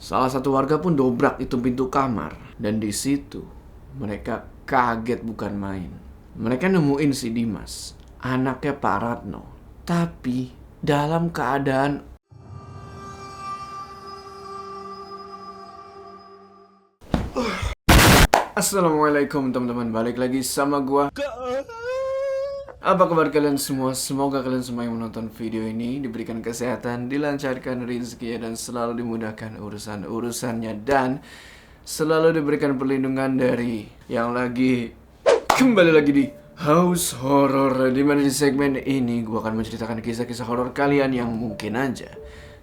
Salah satu warga pun dobrak itu pintu kamar. Dan di situ mereka kaget bukan main. Mereka nemuin si Dimas, anaknya Pak Ratno. Tapi dalam keadaan Assalamualaikum teman-teman, balik lagi sama gua. Apa kabar kalian semua? Semoga kalian semua yang menonton video ini diberikan kesehatan, dilancarkan rezeki dan selalu dimudahkan urusan-urusannya, dan selalu diberikan perlindungan dari yang lagi kembali lagi di House Horror, dimana di segmen ini gua akan menceritakan kisah-kisah horor kalian yang mungkin aja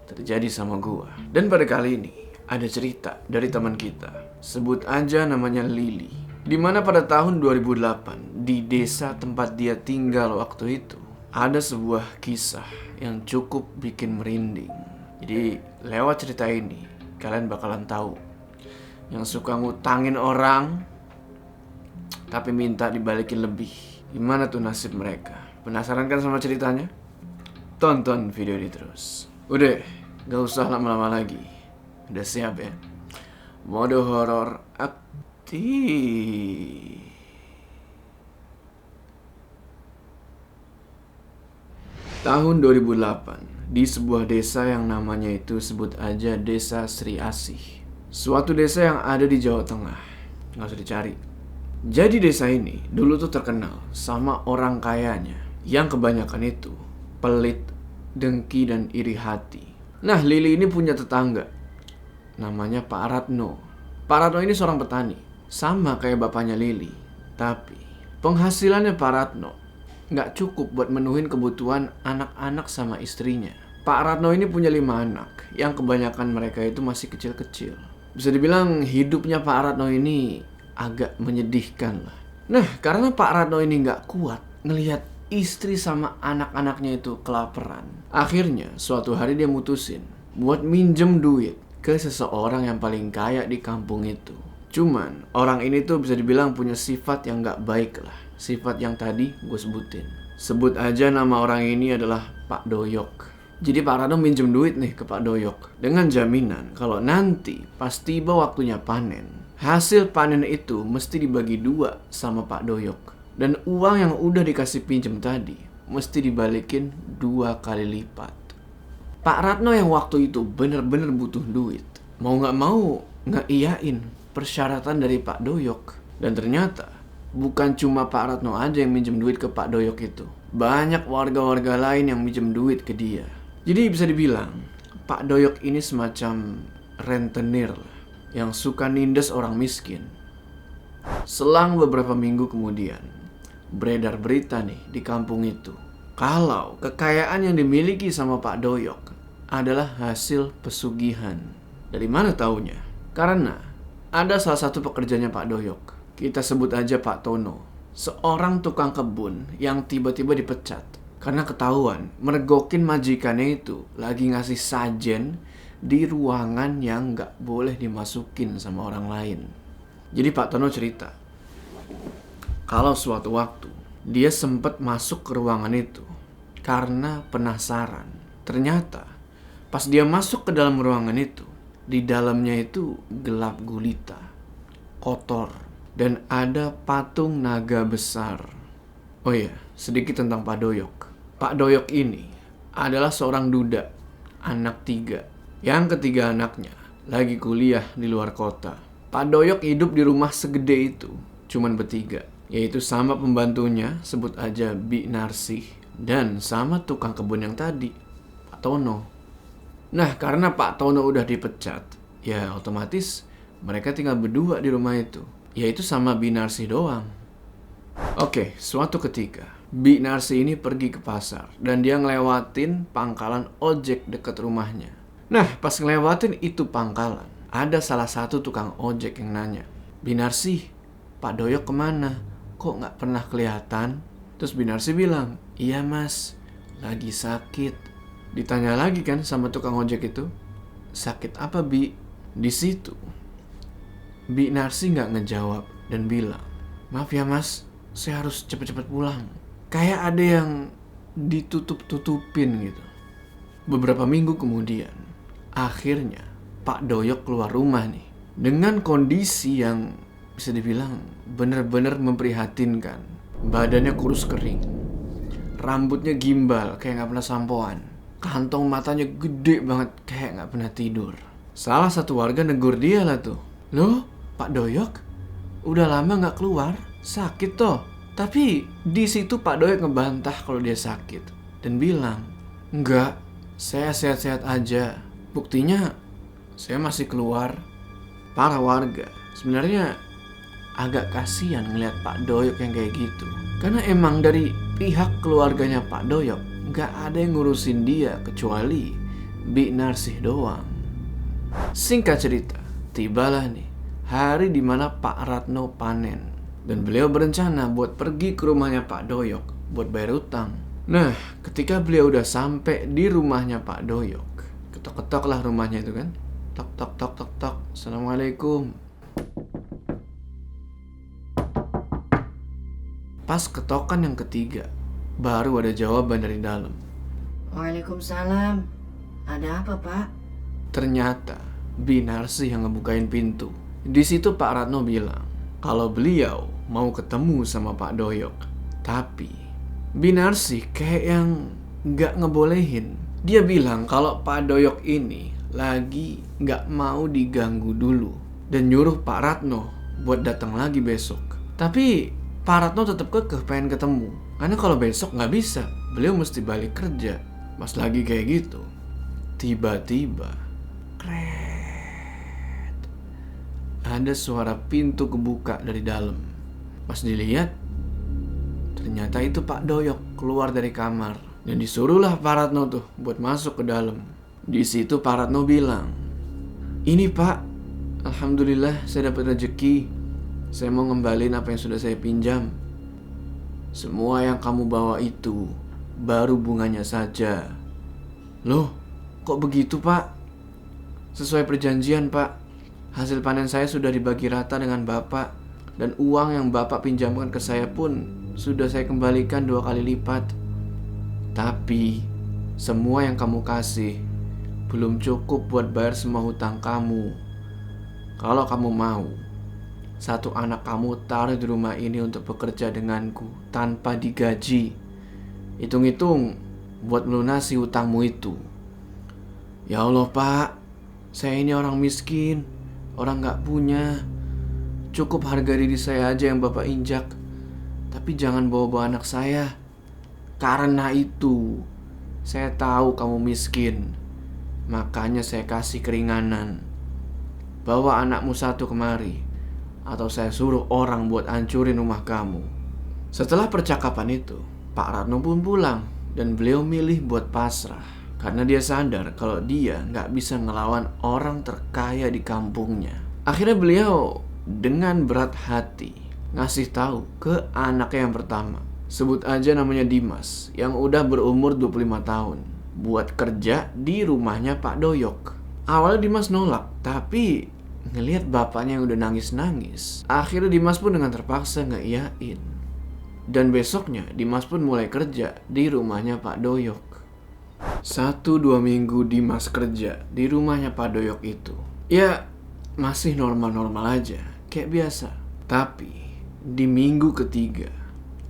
terjadi sama gua. Dan pada kali ini ada cerita dari teman kita, sebut aja namanya Lily, dimana pada tahun 2008 di desa tempat dia tinggal waktu itu ada sebuah kisah yang cukup bikin merinding. Jadi lewat cerita ini kalian bakalan tahu yang suka ngutangin orang tapi minta dibalikin lebih, gimana tuh nasib mereka. Penasaran kan sama ceritanya? Tonton video ini terus. Udah, gak usah lama-lama lagi. Udah siap ya? Mode horor aktif. Tahun 2008, di sebuah desa yang namanya itu sebut aja Desa Sri Asih. Suatu desa yang ada di Jawa Tengah. Gak usah dicari. Jadi desa ini dulu tuh terkenal sama orang kayanya, yang kebanyakan itu pelit, dengki, dan iri hati. Nah, Lily ini punya tetangga namanya Pak Ratno. Pak Ratno ini seorang petani, sama kayak bapaknya Lily. Tapi penghasilannya Pak Ratno nggak cukup buat menuhin kebutuhan anak-anak sama istrinya. Pak Ratno ini punya 5 anak, yang kebanyakan mereka itu masih kecil-kecil. Bisa dibilang hidupnya Pak Ratno ini agak menyedihkan lah. Nah, karena Pak Ratno ini nggak kuat ngelihat istri sama anak-anaknya itu kelaparan, akhirnya suatu hari dia mutusin buat minjem duit ke seseorang yang paling kaya di kampung itu. Cuman orang ini tuh bisa dibilang punya sifat yang gak baik lah. Sifat yang tadi gue sebutin. Sebut aja nama orang ini adalah Pak Doyok. Jadi Pak Rano minjem duit nih ke Pak Doyok dengan jaminan kalau nanti pas tiba waktunya panen, hasil panen itu mesti dibagi 2 sama Pak Doyok. Dan uang yang udah dikasih pinjem tadi mesti dibalikin 2 kali lipat. Pak Ratno yang waktu itu bener-bener butuh duit, mau gak mau ngeiyain persyaratan dari Pak Doyok. Dan ternyata bukan cuma Pak Ratno aja yang minjem duit ke Pak Doyok itu. Banyak warga-warga lain yang minjem duit ke dia. Jadi bisa dibilang Pak Doyok ini semacam rentenir yang suka nindes orang miskin. Selang beberapa minggu kemudian beredar berita nih di kampung itu kalau kekayaan yang dimiliki sama Pak Doyok adalah hasil pesugihan. Dari mana taunya? Karena ada salah satu pekerjanya Pak Doyok, kita sebut aja Pak Tono, seorang tukang kebun yang tiba-tiba dipecat karena ketahuan mergokin majikannya itu lagi ngasih sajen di ruangan yang gak boleh dimasukin sama orang lain. Jadi Pak Tono cerita kalau suatu waktu dia sempat masuk ke ruangan itu karena penasaran. Ternyata pas dia masuk ke dalam ruangan itu, di dalamnya itu gelap gulita, kotor, dan ada patung naga besar. Oh iya, sedikit tentang Pak Doyok. Pak Doyok ini adalah seorang duda, anak 3. Yang ketiga anaknya lagi kuliah di luar kota. Pak Doyok hidup di rumah segede itu, cuman bertiga, yaitu sama pembantunya, sebut aja Bi Narsih, dan sama tukang kebun yang tadi, Pak Tono. Nah, karena Pak Tono udah dipecat, ya otomatis mereka tinggal berdua di rumah itu, yaitu sama Bi Narsih doang. Oke, suatu ketika Bi Narsih ini pergi ke pasar dan dia ngelewatin pangkalan ojek dekat rumahnya. Nah, pas ngelewatin itu pangkalan, ada salah satu tukang ojek yang nanya, "Bi Narsih, Pak Doyok kemana? Kok gak pernah kelihatan?" Terus Bi Narsih bilang, "Iya mas, lagi sakit." Ditanya lagi kan sama tukang ojek itu, "Sakit apa Bi?" Di situ Bi Narsih gak ngejawab dan bilang, "Maaf ya mas, saya harus cepet-cepet pulang." Kayak ada yang ditutup-tutupin gitu. Beberapa minggu kemudian, akhirnya Pak Doyok keluar rumah nih dengan kondisi yang bisa dibilang bener-bener memprihatinkan. Badannya kurus kering, rambutnya gimbal kayak gak pernah sampoan, kantong matanya gede banget kayak gak pernah tidur. Salah satu warga negur dia lah tuh, "Loh, Pak Doyok udah lama gak keluar, sakit toh?" Tapi di situ Pak Doyok ngebantah kalau dia sakit dan bilang, "Enggak, saya sehat-sehat aja. Buktinya saya masih keluar." Para warga sebenarnya agak kasihan ngeliat Pak Doyok yang kayak gitu, karena emang dari pihak keluarganya Pak Doyok gak ada yang ngurusin dia kecuali Bi Narsih doang. Singkat cerita, tibalah nih hari dimana Pak Ratno panen dan beliau berencana buat pergi ke rumahnya Pak Doyok buat bayar utang. Nah, ketika beliau udah sampai di rumahnya Pak Doyok, ketok-ketok lah rumahnya itu kan. Tok tok tok tok tok. Assalamualaikum. Pas ketokan yang ketiga, baru ada jawaban dari dalam. Waalaikumsalam. Ada apa, Pak? Ternyata Bi Narsih yang ngebukain pintu. Di situ Pak Ratno bilang kalau beliau mau ketemu sama Pak Doyok. Tapi Bi Narsih kayak yang gak ngebolehin. Dia bilang kalau Pak Doyok ini lagi gak mau diganggu dulu dan nyuruh Pak Ratno buat datang lagi besok. Tapi Pak Ratno tetap kekeh pengen ketemu, karena kalau besok gak bisa, beliau mesti balik kerja. Pas lagi kayak gitu, tiba-tiba kret, ada suara pintu kebuka dari dalam. Pas dilihat, ternyata itu Pak Doyok keluar dari kamar dan disuruhlah Pak Ratno tuh buat masuk ke dalam. Di situ Pak Ratno bilang, "Ini Pak, alhamdulillah saya dapat rezeki. Saya mau ngembalin apa yang sudah saya pinjam. Semua yang kamu bawa itu baru bunganya saja." "Loh, kok begitu Pak?" "Sesuai perjanjian Pak, hasil panen saya sudah dibagi rata dengan Bapak, dan uang yang Bapak pinjamkan ke saya pun sudah saya kembalikan 2 kali lipat. Tapi semua yang kamu kasih belum cukup buat bayar semua hutang kamu. Kalau kamu mau, satu anak kamu taruh di rumah ini untuk bekerja denganku tanpa digaji. Hitung-hitung buat melunasi hutangmu itu." "Ya Allah Pak, saya ini orang miskin, orang gak punya. Cukup harga diri saya aja yang Bapak injak. Tapi jangan bawa-bawa anak saya. Karena itu, saya tahu kamu miskin. Makanya saya kasih keringanan. Bawa anakmu satu kemari, atau saya suruh orang buat hancurin rumah kamu." Setelah percakapan itu, Pak Ratno pun pulang dan beliau milih buat pasrah, karena dia sadar kalau dia gak bisa ngelawan orang terkaya di kampungnya. Akhirnya beliau dengan berat hati ngasih tahu ke anaknya yang pertama, sebut aja namanya Dimas, yang udah berumur 25 tahun, buat kerja di rumahnya Pak Doyok. Awalnya Dimas nolak, tapi ngelihat bapaknya yang udah nangis-nangis, akhirnya Dimas pun dengan terpaksa ngeiyain. Dan besoknya Dimas pun mulai kerja di rumahnya Pak Doyok. 1-2 minggu Dimas kerja di rumahnya Pak Doyok itu, ya masih normal-normal aja, kayak biasa. Tapi di minggu ketiga,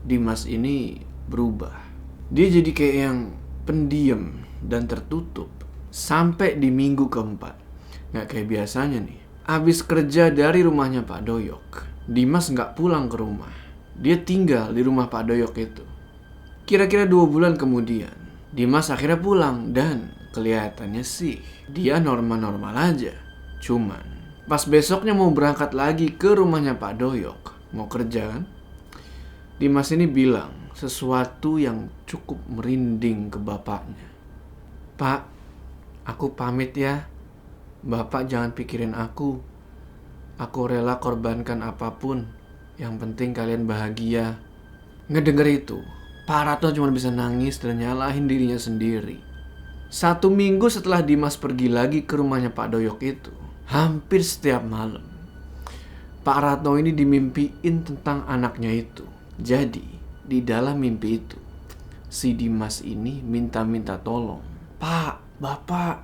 Dimas ini berubah. Dia jadi kayak yang pendiam dan tertutup. Sampai di minggu keempat, gak kayak biasanya nih. Abis kerja dari rumahnya Pak Doyok, Dimas gak pulang ke rumah. Dia tinggal di rumah Pak Doyok itu. Kira-kira 2 bulan kemudian, Dimas akhirnya pulang dan kelihatannya sih dia normal-normal aja. Cuman pas besoknya mau berangkat lagi ke rumahnya Pak Doyok, mau kerja kan, Dimas ini bilang sesuatu yang cukup merinding ke bapaknya. "Pak, aku pamit ya. Bapak jangan pikirin aku. Aku rela korbankan apapun. Yang penting kalian bahagia." Ngedenger itu, Pak Ratno cuma bisa nangis dan nyalahin dirinya sendiri. 1 minggu setelah Dimas pergi lagi ke rumahnya Pak Doyok itu, hampir setiap malam Pak Ratno ini dimimpiin tentang anaknya itu. Jadi di dalam mimpi itu, si Dimas ini minta-minta tolong. "Pak, Bapak,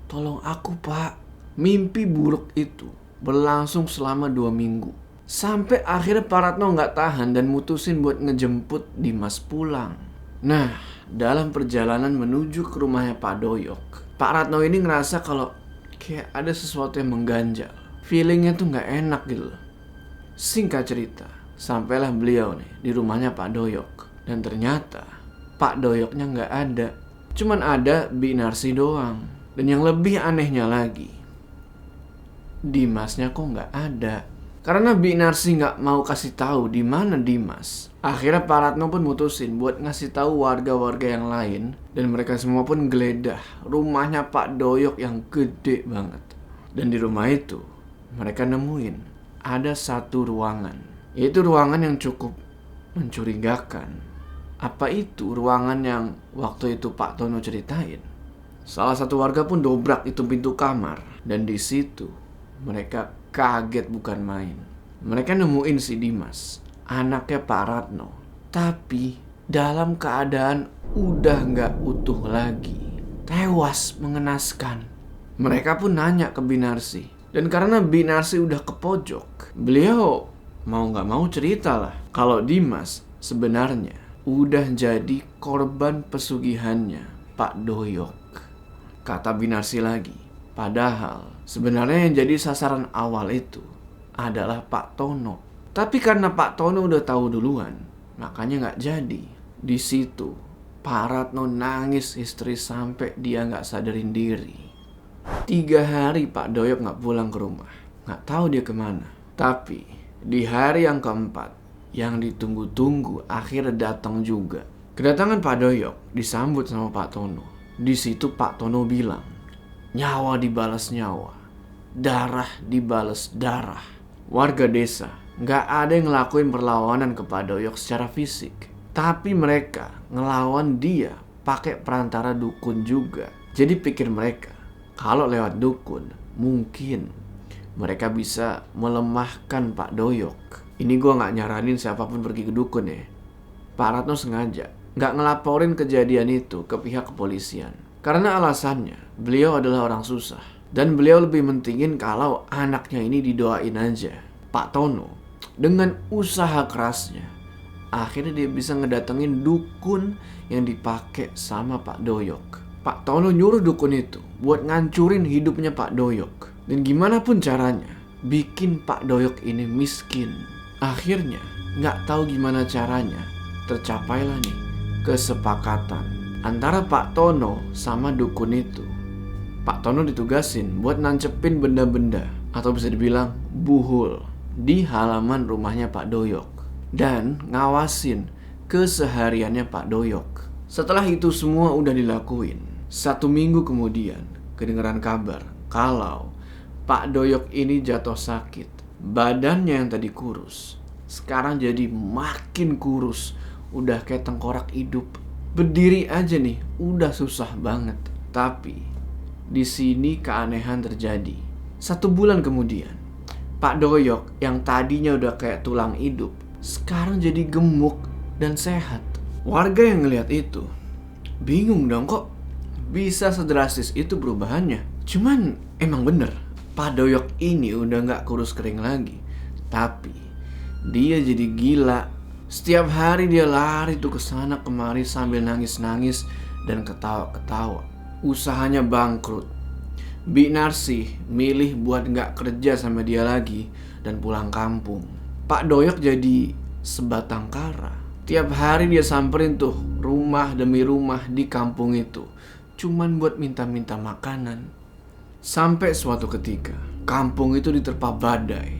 tolong aku Pak. Mimpi buruk itu berlangsung selama 2 minggu. Sampai akhirnya Pak Ratno nggak tahan dan mutusin buat ngejemput Dimas pulang. Nah, dalam perjalanan menuju ke rumahnya Pak Doyok, Pak Ratno ini ngerasa kalau kayak ada sesuatu yang mengganjal. Feelingnya tuh nggak enak gitu loh. Singkat cerita, sampailah beliau nih di rumahnya Pak Doyok. Dan ternyata Pak Doyoknya nggak ada. Cuman ada Bi Narsi doang. Dan yang lebih anehnya lagi, Dimasnya kok nggak ada. Karena Bi Narsi nggak mau kasih tahu di mana Dimas, akhirnya Pak Ratno pun mutusin buat ngasih tahu warga-warga yang lain, dan mereka semua pun geledah rumahnya Pak Doyok yang gede banget. Dan di rumah itu mereka nemuin ada satu ruangan, yaitu ruangan yang cukup mencurigakan. Apa itu ruangan yang waktu itu Pak Tono ceritain? Salah satu warga pun dobrak itu pintu kamar, dan di situ mereka kaget bukan main. Mereka nemuin si Dimas, anaknya Pak Ratno, tapi dalam keadaan udah gak utuh lagi, tewas mengenaskan. Mereka pun nanya ke Bi Narsi, dan karena Bi Narsi udah ke pojok, beliau mau gak mau cerita lah kalau Dimas sebenarnya udah jadi korban pesugihannya Pak Doyok. Kata Bi Narsi lagi, padahal sebenarnya yang jadi sasaran awal itu adalah Pak Tono. Tapi karena Pak Tono udah tahu duluan, makanya gak jadi. Di situ Pak Ratno nangis histeris sampai dia gak sadarin diri. 3 hari Pak Doyok gak pulang ke rumah, gak tahu dia kemana. Tapi di hari yang keempat, yang ditunggu-tunggu akhirnya datang juga. Kedatangan Pak Doyok disambut sama Pak Tono. Di situ Pak Tono bilang, nyawa dibalas nyawa, darah dibalas darah. Warga desa gak ada yang ngelakuin perlawanan ke Pak Doyok secara fisik, tapi mereka ngelawan dia pakai perantara dukun juga. Jadi pikir mereka, kalau lewat dukun mungkin mereka bisa melemahkan Pak Doyok. Ini gue gak nyaranin siapapun pergi ke dukun ya. Pak Ratno sengaja gak ngelaporin kejadian itu ke pihak kepolisian, karena alasannya beliau adalah orang susah, dan beliau lebih mentingin kalau anaknya ini didoain aja. Pak Tono dengan usaha kerasnya akhirnya dia bisa ngedatengin dukun yang dipakai sama Pak Doyok. Pak Tono nyuruh dukun itu buat ngancurin hidupnya Pak Doyok, dan gimana pun caranya bikin Pak Doyok ini miskin. Akhirnya gak tahu gimana caranya tercapailah nih kesepakatan antara Pak Tono sama dukun itu. Pak Tono ditugasin buat nancepin benda-benda atau bisa dibilang buhul di halaman rumahnya Pak Doyok dan ngawasin kesehariannya Pak Doyok. Setelah itu semua udah dilakuin, 1 minggu kemudian kedengeran kabar kalau Pak Doyok ini jatuh sakit. Badannya yang tadi kurus sekarang jadi makin kurus, udah kayak tengkorak hidup. Berdiri aja nih udah susah banget. Tapi di sini keanehan terjadi. 1 bulan kemudian, Pak Doyok yang tadinya udah kayak tulang hidup sekarang jadi gemuk dan sehat. Warga yang ngeliat itu bingung dong, kok bisa sedrastis itu perubahannya. Cuman emang bener, Pak Doyok ini udah gak kurus kering lagi, tapi dia jadi gila. Setiap hari dia lari tuh kesana kemari sambil nangis-nangis dan ketawa-ketawa. Usahanya bangkrut. Bi Narsi milih buat gak kerja sama dia lagi dan pulang kampung. Pak Doyok jadi sebatang kara. Tiap hari dia samperin tuh rumah demi rumah di kampung itu, cuman buat minta-minta makanan. Sampai suatu ketika kampung itu diterpa badai,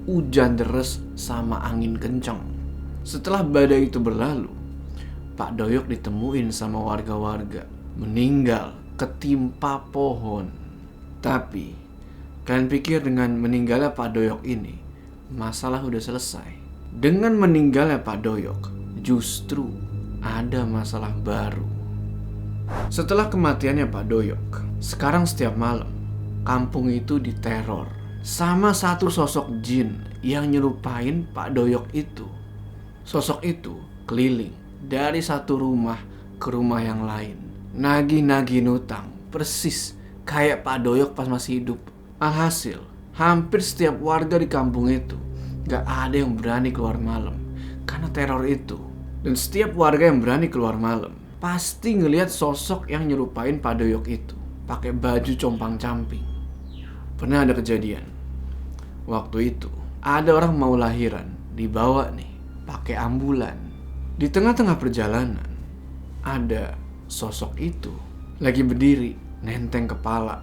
hujan deras sama angin kencang. Setelah badai itu berlalu, Pak Doyok ditemuin sama warga-warga meninggal ketimpa pohon. Tapi kalian pikir dengan meninggalnya Pak Doyok ini masalah udah selesai? Dengan meninggalnya Pak Doyok justru ada masalah baru. Setelah kematiannya Pak Doyok, sekarang setiap malam kampung itu diteror sama satu sosok jin yang nyerupain Pak Doyok itu. Sosok itu keliling dari satu rumah ke rumah yang lain, nagih-nagih utang persis kayak Pak Doyok pas masih hidup. Alhasil, hampir setiap warga di kampung itu gak ada yang berani keluar malam karena teror itu. Dan setiap warga yang berani keluar malam pasti ngelihat sosok yang nyerupain Pak Doyok itu, pakai baju compang-camping. Pernah ada kejadian. Waktu itu ada orang mau lahiran, dibawa nih pakai ambulan. Di tengah-tengah perjalanan ada sosok itu lagi berdiri nenteng kepala.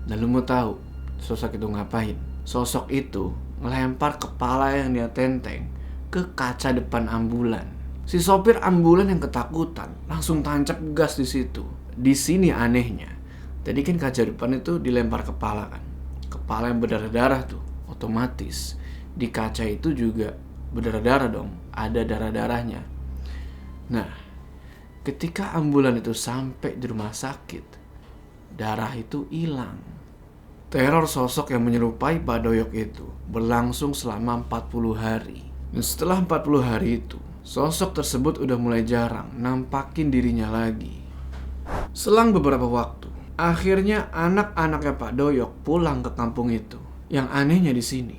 Dan lu mau tahu sosok itu ngapain? Sosok itu ngelempar kepala yang dia tenteng ke kaca depan ambulan. Si sopir ambulan yang ketakutan langsung tancap gas di situ. Di sini anehnya, tadi kan kaca depan itu dilempar kepala kan, kepala yang berdarah-darah tuh, otomatis di kaca itu juga berdarah-darah dong, ada darah-darahnya. Nah, ketika ambulan itu sampai di rumah sakit, darah itu hilang. Teror sosok yang menyerupai Pak Doyok itu berlangsung selama 40 hari. Dan setelah 40 hari itu, sosok tersebut udah mulai jarang nampakin dirinya lagi. Selang beberapa waktu, akhirnya anak-anaknya Pak Doyok pulang ke kampung itu. Yang anehnya di sini,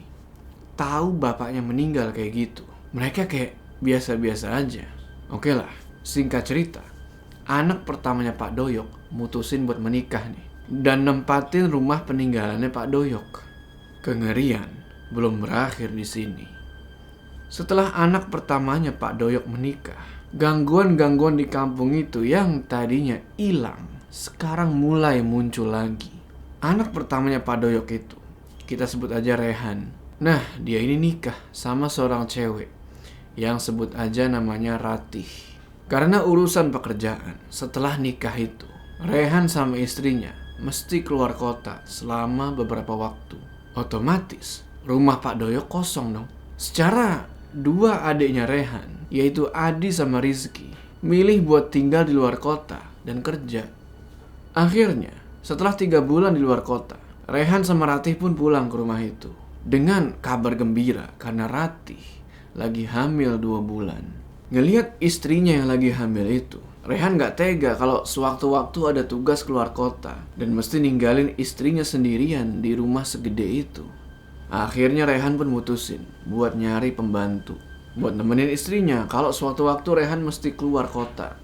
tahu bapaknya meninggal kayak gitu, mereka kayak biasa-biasa aja. Oke lah, singkat cerita, anak pertamanya Pak Doyok mutusin buat menikah nih dan nempatin rumah peninggalannya Pak Doyok. Kengerian belum berakhir di sini. Setelah anak pertamanya Pak Doyok menikah, gangguan-gangguan di kampung itu yang tadinya hilang sekarang mulai muncul lagi. Anak pertamanya Pak Doyok itu kita sebut aja Rehan. Nah, dia ini nikah sama seorang cewek yang sebut aja namanya Ratih. Karena urusan pekerjaan, setelah nikah itu Rehan sama istrinya mesti keluar kota selama beberapa waktu. Otomatis rumah Pak Doyok kosong dong. Secara dua adiknya Rehan, yaitu Adi sama Rizky, milih buat tinggal di luar kota dan kerja. Akhirnya, setelah 3 bulan di luar kota, Rehan sama Ratih pun pulang ke rumah itu dengan kabar gembira karena Ratih lagi hamil 2 bulan. Ngelihat istrinya yang lagi hamil itu, Rehan gak tega kalau sewaktu-waktu ada tugas keluar kota dan mesti ninggalin istrinya sendirian di rumah segede itu. Akhirnya Rehan pun mutusin buat nyari pembantu buat nemenin istrinya kalau sewaktu-waktu Rehan mesti keluar kota.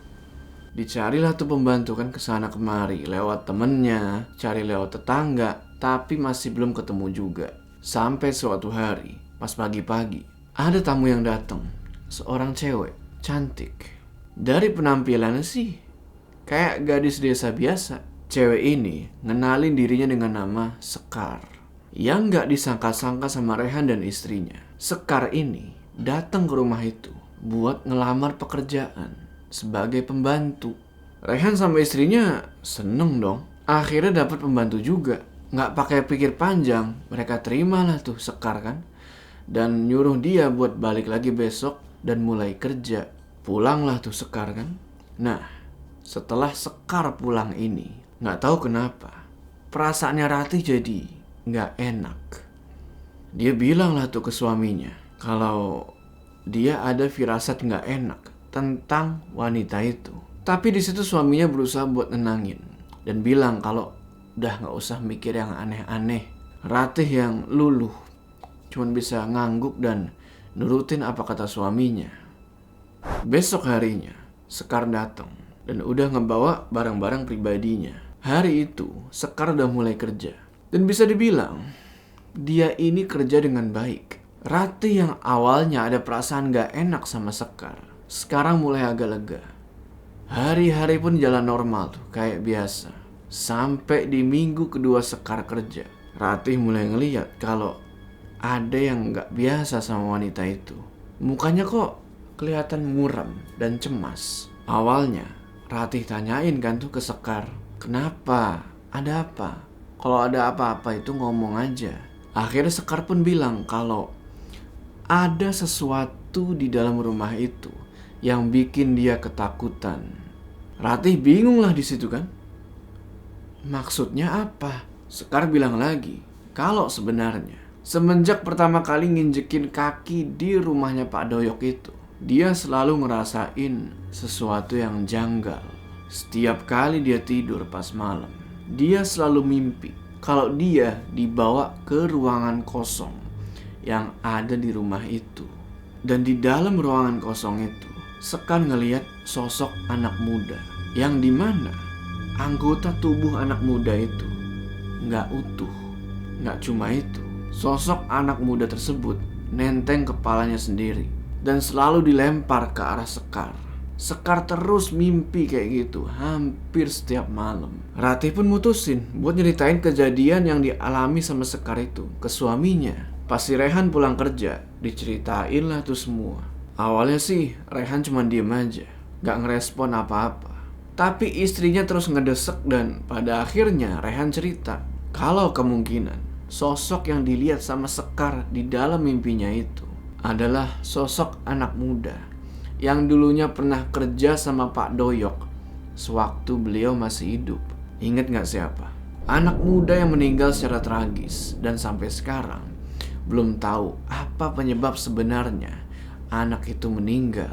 Dicarilah tuh pembantu kan kesana kemari, lewat temennya, cari lewat tetangga, tapi masih belum ketemu juga. Sampai suatu hari, pas pagi-pagi, ada tamu yang datang, seorang cewek cantik. Dari penampilannya sih kayak gadis desa biasa. Cewek ini ngenalin dirinya dengan nama Sekar. Yang gak disangka-sangka sama Rehan dan istrinya, Sekar ini datang ke rumah itu buat ngelamar pekerjaan sebagai pembantu. Rehan sama istrinya seneng dong, akhirnya dapat pembantu juga. Gak pakai pikir panjang, mereka terimalah tuh Sekar kan, dan nyuruh dia buat balik lagi besok dan mulai kerja. Pulanglah tuh Sekar kan. Nah, setelah Sekar pulang ini, gak tahu kenapa perasaannya Ratih jadi gak enak. Dia bilang lah tuh ke suaminya kalau dia ada firasat gak enak tentang wanita itu. Tapi di situ suaminya berusaha buat nenangin dan bilang kalau udah gak usah mikir yang aneh-aneh. Ratih yang luluh cuman bisa ngangguk dan nurutin apa kata suaminya. Besok harinya Sekar datang dan udah ngebawa barang-barang pribadinya. Hari itu Sekar udah mulai kerja dan bisa dibilang dia ini kerja dengan baik. Ratih yang awalnya ada perasaan gak enak sama Sekar, sekarang mulai agak lega. Hari-hari pun jalan normal tuh kayak biasa. Sampai di minggu kedua Sekar kerja, Ratih mulai ngeliat kalau ada yang gak biasa sama wanita itu. Mukanya kok kelihatan muram dan cemas. Awalnya Ratih tanyain kan tuh ke Sekar, kenapa? Ada apa? Kalau ada apa-apa itu ngomong aja. Akhirnya Sekar pun bilang kalau ada sesuatu di dalam rumah itu yang bikin dia ketakutan. Ratih bingung lah di situ kan. Maksudnya apa? Sekar bilang lagi kalau sebenarnya semenjak pertama kali nginjekin kaki di rumahnya Pak Doyok itu, dia selalu ngerasain sesuatu yang janggal. Setiap kali dia tidur pas malam, dia selalu mimpi kalau dia dibawa ke ruangan kosong yang ada di rumah itu. Dan di dalam ruangan kosong itu, Sekar ngelihat sosok anak muda yang dimana anggota tubuh anak muda itu nggak utuh. Nggak cuma itu, sosok anak muda tersebut nenteng kepalanya sendiri dan selalu dilempar ke arah Sekar. Sekar terus mimpi kayak gitu hampir setiap malam. Ratih pun mutusin buat nyeritain kejadian yang dialami sama Sekar itu ke suaminya. Pas si Rehan pulang kerja, diceritain lah tuh semua. Awalnya sih Rehan cuma diem aja, gak ngerespon apa-apa. Tapi istrinya terus ngedesek dan pada akhirnya Rehan cerita kalau kemungkinan sosok yang dilihat sama Sekar di dalam mimpinya itu adalah sosok anak muda yang dulunya pernah kerja sama Pak Doyok sewaktu beliau masih hidup. Ingat gak siapa? Anak muda yang meninggal secara tragis dan sampai sekarang belum tahu apa penyebab sebenarnya anak itu meninggal.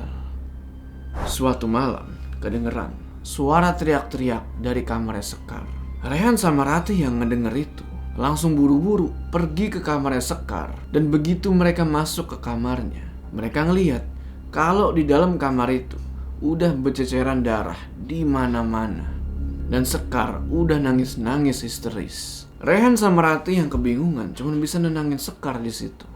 Suatu malam kedengeran suara teriak-teriak dari kamarnya Sekar. Rehan sama Ratih yang ngedenger itu langsung buru-buru pergi ke kamarnya Sekar. Dan begitu mereka masuk ke kamarnya, mereka ngelihat kalau di dalam kamar itu udah berceceran darah di mana-mana. Dan Sekar udah nangis-nangis histeris. Rehan sama Ratih yang kebingungan cuma bisa nenangin Sekar di situ.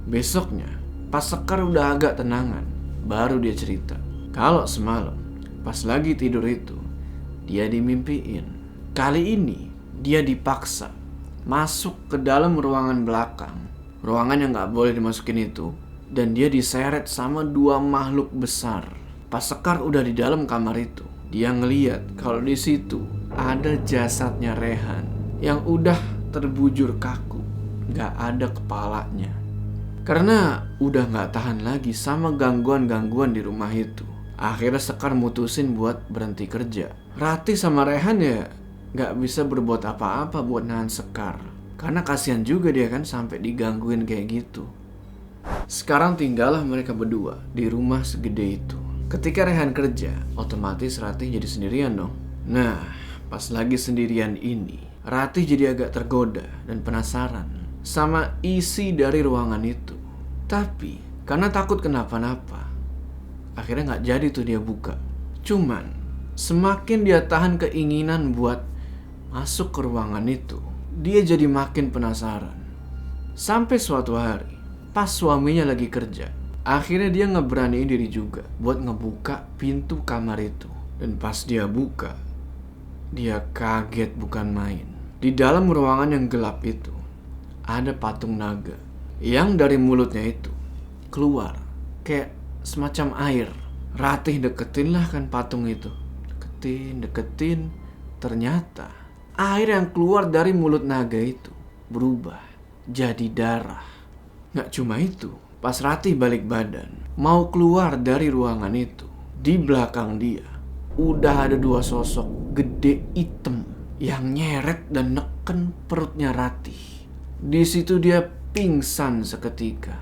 Besoknya, pas Sekar udah agak tenangan, baru dia cerita kalau semalam pas lagi tidur itu dia dimimpiin. Kali ini dia dipaksa masuk ke dalam ruangan belakang, ruangan yang gak boleh dimasukin itu, dan dia diseret sama dua makhluk besar. Pas Sekar udah di dalam kamar itu, dia ngeliat kalau di situ ada jasadnya Rehan yang udah terbujur kaku, gak ada kepalanya. Karena udah gak tahan lagi sama gangguan-gangguan di rumah itu, akhirnya Sekar mutusin buat berhenti kerja. Ratih sama Rehan ya gak bisa berbuat apa-apa buat nahan Sekar, karena kasihan juga dia kan sampai digangguin kayak gitu. Sekarang tinggallah mereka berdua di rumah segede itu. Ketika Rehan kerja, otomatis Ratih jadi sendirian dong. Nah, pas lagi sendirian ini, Ratih jadi agak tergoda dan penasaran sama isi dari ruangan itu. Tapi karena takut kenapa-napa, akhirnya gak jadi tuh dia buka. Cuman semakin dia tahan keinginan buat masuk ke ruangan itu, dia jadi makin penasaran. Sampai suatu hari, pas suaminya lagi kerja, akhirnya dia ngeberaniin diri juga buat ngebuka pintu kamar itu. Dan pas dia buka, dia kaget bukan main. Di dalam ruangan yang gelap itu ada patung naga yang dari mulutnya itu keluar kayak semacam air. Ratih deketin lah kan patung itu, deketin. Ternyata air yang keluar dari mulut naga itu berubah jadi darah. Gak cuma itu, pas Ratih balik badan mau keluar dari ruangan itu, di belakang dia udah ada dua sosok gede hitam yang nyeret dan neken perutnya Ratih. Di situ dia pingsan seketika.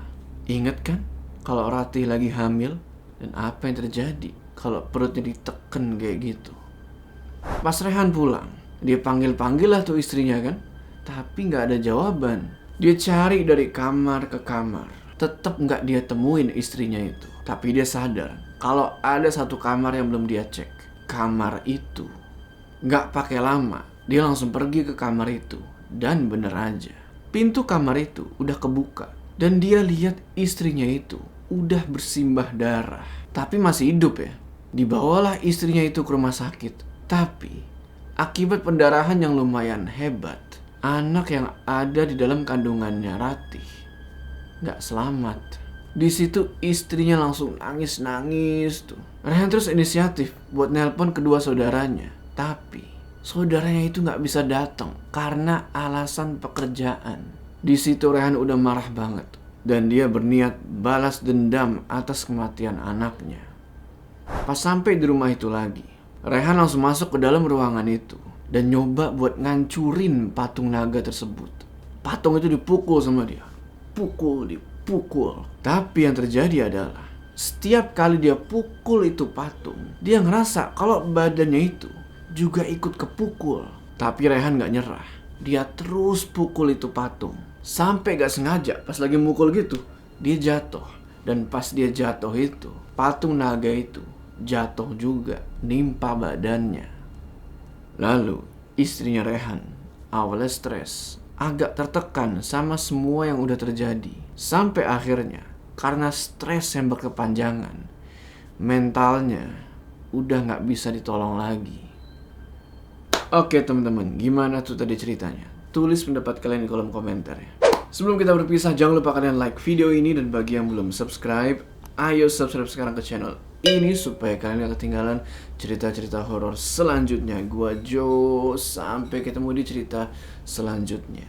Ingat kan kalau Ratih lagi hamil dan apa yang terjadi kalau perutnya diteken kayak gitu. Pas Rehan pulang, dia panggil-panggil lah tuh istrinya kan, tapi gak ada jawaban. Dia cari dari kamar ke kamar, tetap gak dia temuin istrinya itu. Tapi dia sadar kalau ada satu kamar yang belum dia cek. Kamar itu gak pakai lama, dia langsung pergi ke kamar itu. Dan bener aja, pintu kamar itu udah kebuka. Dan dia lihat istrinya itu udah bersimbah darah, tapi masih hidup ya. Dibawalah istrinya itu ke rumah sakit. Tapi akibat pendarahan yang lumayan hebat, anak yang ada di dalam kandungannya Ratih gak selamat. Di situ istrinya langsung nangis-nangis tuh. Rehan terus inisiatif buat nelpon kedua saudaranya, tapi saudaranya itu gak bisa datang karena alasan pekerjaan. Di situ Rehan udah marah banget dan dia berniat balas dendam atas kematian anaknya. Pas sampai di rumah itu lagi, Rehan langsung masuk ke dalam ruangan itu dan nyoba buat ngancurin patung naga tersebut. Patung itu dipukul sama dia, dipukul. Tapi yang terjadi adalah setiap kali dia pukul itu patung, dia ngerasa kalau badannya itu juga ikut kepukul. Tapi Rehan gak nyerah. dia terus pukul itu patung. Sampai gak sengaja pas lagi mukul gitu, dia jatuh. Dan pas dia jatuh itu, patung naga itu jatuh juga, nimpa badannya. Lalu istrinya Rehan awalnya stres, agak tertekan sama semua yang udah terjadi. Sampai akhirnya karena stres yang berkepanjangan, mentalnya udah gak bisa ditolong lagi. Oke teman-teman, gimana tuh tadi ceritanya? Tulis pendapat kalian di kolom komentar ya. Sebelum kita berpisah, jangan lupa kalian like video ini. Dan bagi yang belum subscribe, ayo subscribe sekarang ke channel ini supaya kalian gak ketinggalan cerita-cerita horor selanjutnya. Gua Jo, sampai ketemu di cerita selanjutnya.